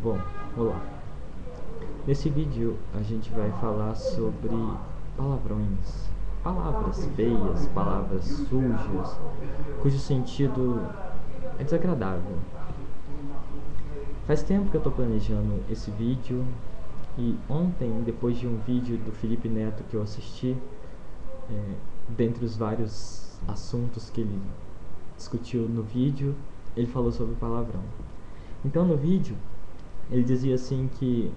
Bom, olá. Nesse vídeo a gente vai falar sobre palavrões, palavras feias, palavras sujas, cujo sentido é desagradável. Faz tempo que eu tô planejando esse vídeo e ontem, depois de um vídeo do Felipe Neto que eu assisti, dentre os vários assuntos que ele discutiu no vídeo, ele falou sobre palavrão. Então no vídeo ele dizia assim que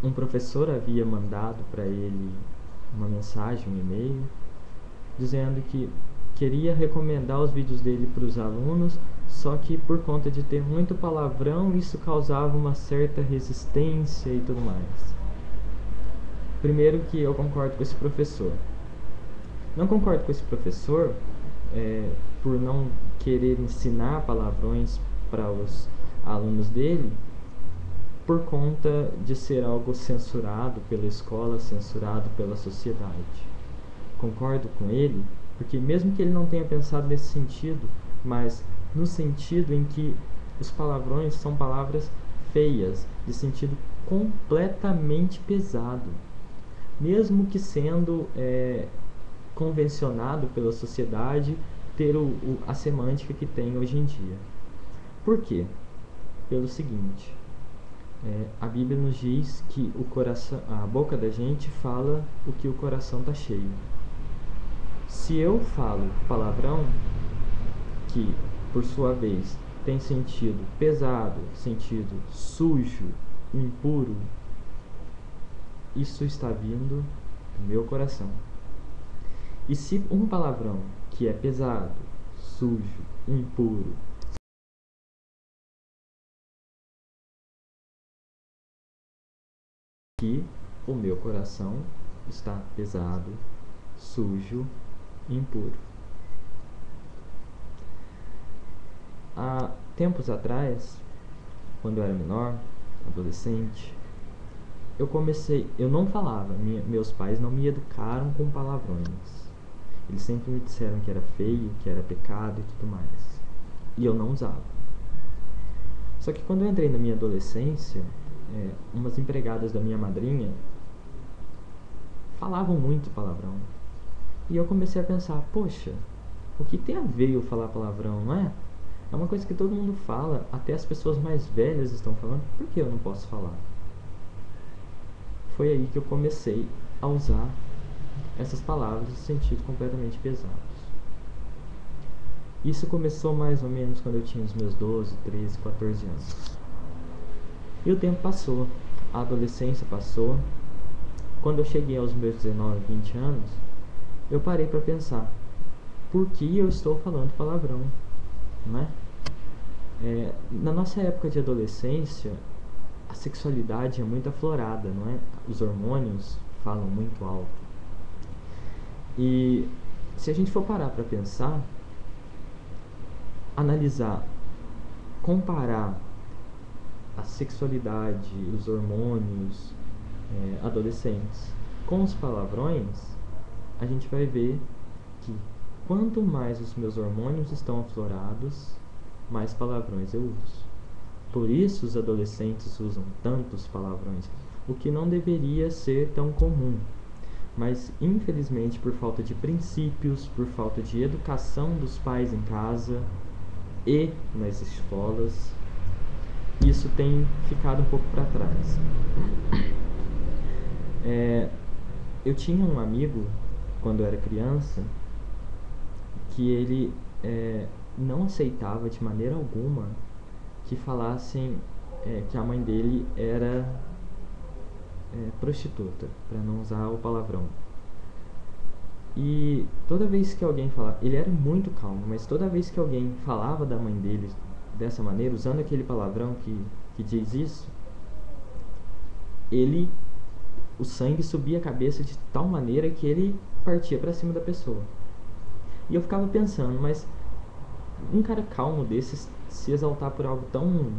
um professor havia mandado para ele uma mensagem, um e-mail, dizendo que queria recomendar os vídeos dele para os alunos, só que por conta de ter muito palavrão, isso causava uma certa resistência e tudo mais. Primeiro que eu concordo com esse professor. Não concordo com esse professor por não querer ensinar palavrões para os alunos dele, por conta de ser algo censurado pela escola, censurado pela sociedade. Concordo com ele, porque mesmo que ele não tenha pensado nesse sentido, mas no sentido em que os palavrões são palavras feias, de sentido completamente pesado, mesmo que sendo convencionado pela sociedade ter a semântica que tem hoje em dia. Por quê? Pelo seguinte: a Bíblia nos diz que a boca da gente fala o que o coração está cheio. Se eu falo palavrão, que por sua vez tem sentido pesado, sentido sujo, impuro, isso está vindo do meu coração. E se um palavrão que é pesado, sujo, impuro, que o meu coração está pesado, sujo, impuro. Há tempos atrás, quando eu era menor, adolescente, eu não falava, meus pais não me educaram com palavrões. Eles sempre me disseram que era feio, que era pecado e tudo mais. E eu não usava. Só que quando eu entrei na minha adolescência, umas empregadas da minha madrinha falavam muito palavrão. E eu comecei a pensar, poxa, o que tem a ver eu falar palavrão, não é? É uma coisa que todo mundo fala, até as pessoas mais velhas estão falando, por que eu não posso falar? Foi aí que eu comecei a usar essas palavras de sentido completamente pesados. Isso começou mais ou menos quando eu tinha os meus 12, 13, 14 anos. E o tempo passou, a adolescência passou. Quando eu cheguei aos meus 19, 20 anos, eu parei para pensar, por que eu estou falando palavrão? Não é? Na nossa época de adolescência, a sexualidade é muito aflorada, não é? Os hormônios falam muito alto. E se a gente for parar para pensar, analisar, comparar a sexualidade, os hormônios adolescentes com os palavrões, a gente vai ver que quanto mais os meus hormônios estão aflorados, mais palavrões eu uso. Por isso os adolescentes usam tantos palavrões, o que não deveria ser tão comum. Mas infelizmente, por falta de princípios, por falta de educação dos pais em casa e nas escolas, isso tem ficado um pouco para trás. Eu tinha um amigo, quando eu era criança, que ele não aceitava de maneira alguma que falassem que a mãe dele era prostituta, para não usar o palavrão. E toda vez que alguém falava, ele era muito calmo, mas toda vez que alguém falava da mãe dele dessa maneira, usando aquele palavrão que diz isso, o sangue subia a cabeça de tal maneira que ele partia para cima da pessoa. E eu ficava pensando, mas um cara calmo desses se exaltar por algo tão,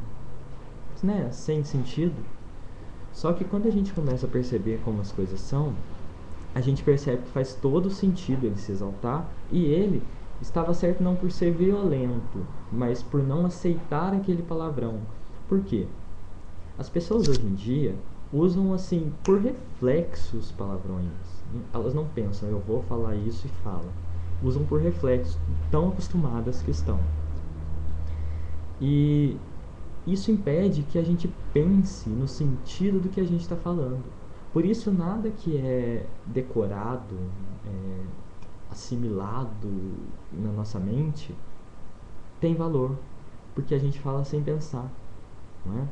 sem sentido. Só que quando a gente começa a perceber como as coisas são, a gente percebe que faz todo sentido ele se exaltar, e ele estava certo não por ser violento, mas por não aceitar aquele palavrão. Por quê? As pessoas hoje em dia usam assim por reflexo os palavrões. Elas não pensam, eu vou falar isso e falam. Usam por reflexo, tão acostumadas que estão. E isso impede que a gente pense no sentido do que a gente está falando. Por isso, nada que é decorado, assimilado na nossa mente tem valor, porque a gente fala sem pensar, não é?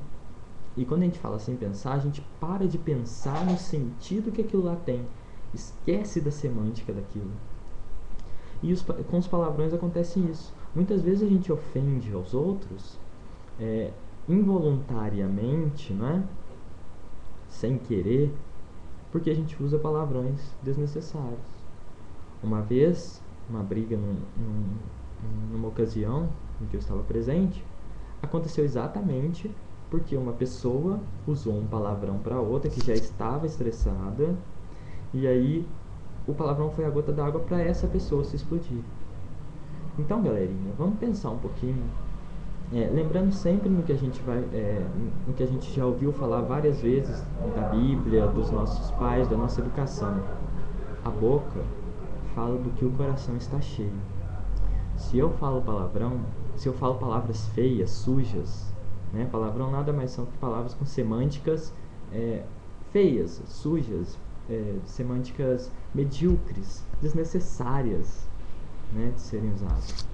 E quando a gente fala sem pensar, a gente para de pensar no sentido que aquilo lá tem, esquece da semântica daquilo. E com os palavrões acontece isso. Muitas vezes a gente ofende aos outros involuntariamente, não é? Sem querer, porque a gente usa palavrões desnecessários. Uma vez, uma briga numa ocasião em que eu estava presente, aconteceu exatamente porque uma pessoa usou um palavrão para outra que já estava estressada, e aí o palavrão foi a gota d'água para essa pessoa se explodir. Então, galerinha, vamos pensar um pouquinho, lembrando sempre no que a gente no que a gente já ouviu falar várias vezes da Bíblia, dos nossos pais, da nossa educação. A boca fala do que o coração está cheio. Se eu falo palavrão, se eu falo palavras feias, sujas, né? Palavrão nada mais são que palavras com semânticas feias, sujas, semânticas medíocres, desnecessárias, né, de serem usadas.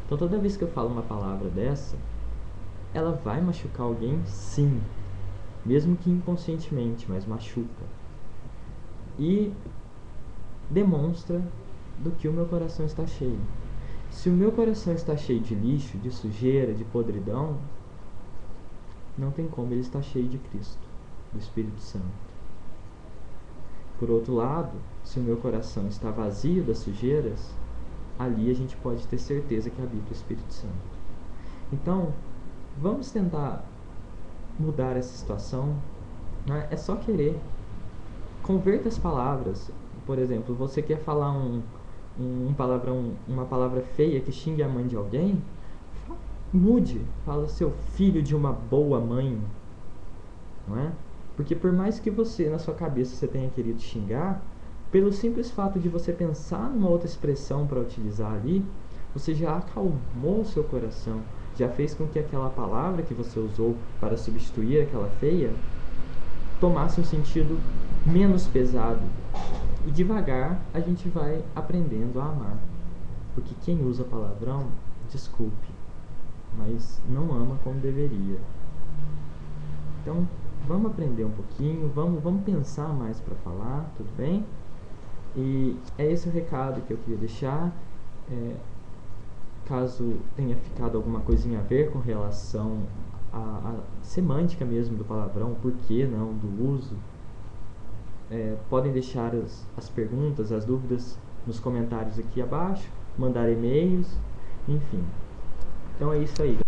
Então toda vez que eu falo uma palavra dessa, ela vai machucar alguém, sim, mesmo que inconscientemente, mas machuca. E demonstra do que o meu coração está cheio. Se o meu coração está cheio de lixo, de sujeira, de podridão, não tem como ele estar cheio de Cristo, do Espírito Santo. Por outro lado, se o meu coração está vazio das sujeiras, ali a gente pode ter certeza que habita o Espírito Santo. Então, vamos tentar mudar essa situação, né? É só querer. Converta as palavras. Por exemplo, você quer falar um palavrão, uma palavra feia que xingue a mãe de alguém? Mude. Fala seu filho de uma boa mãe, não é? Porque por mais que você, na sua cabeça, você tenha querido xingar, pelo simples fato de você pensar numa outra expressão para utilizar ali, você já acalmou o seu coração, já fez com que aquela palavra que você usou para substituir aquela feia tomasse um sentido menos pesado. E devagar a gente vai aprendendo a amar. Porque quem usa palavrão, desculpe, mas não ama como deveria. Então, vamos aprender um pouquinho, vamos pensar mais para falar, tudo bem? E é esse o recado que eu queria deixar. Caso tenha ficado alguma coisinha a ver com relação à semântica mesmo do palavrão, por que não, do uso, podem deixar as perguntas, as dúvidas nos comentários aqui abaixo, mandar e-mails, enfim. Então é isso aí.